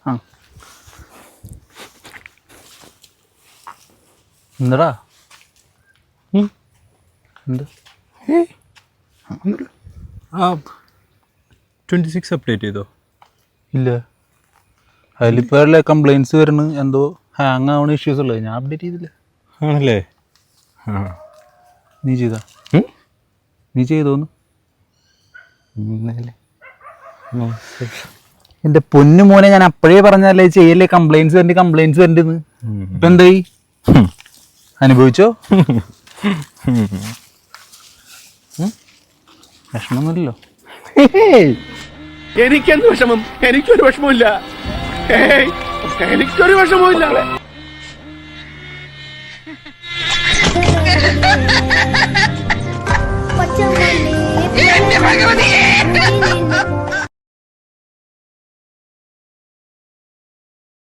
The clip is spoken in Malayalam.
ആ എന്താടാ എന്ത് 26 അപ്ഡേറ്റ് ചെയ്തോ? ഇല്ല, അതിലിപ്പോൾ കംപ്ലൈൻറ്റ്സ് വരുന്നു, എന്തോ ഹാങ് ആവണ ഇഷ്യൂസ് ഉള്ളത്. ഞാൻ അപ്ഡേറ്റ് ചെയ്തില്ല. ആണല്ലേ? നീ ചെയ്താ? നീ ചെയ്തോന്ന്? എൻ്റെ പൊന്നു മോനെ, ഞാൻ അപ്പോഴേ പറഞ്ഞല്ലേ ചെയ്യല്ലേ, കംപ്ലൈൻറ്റ്സ് വരണ്ടെന്ന്. ഇപ്പം എന്തായി? അനുഭവിച്ചോ? വിഷമമൊന്നുമില്ലല്ലോ? എനിക്കെന്ത് വിഷമം? എനിക്കൊരു വിഷമമില്ല, എനിക്കൊരു വിഷമമില്ല. പച്ചമല്ലേ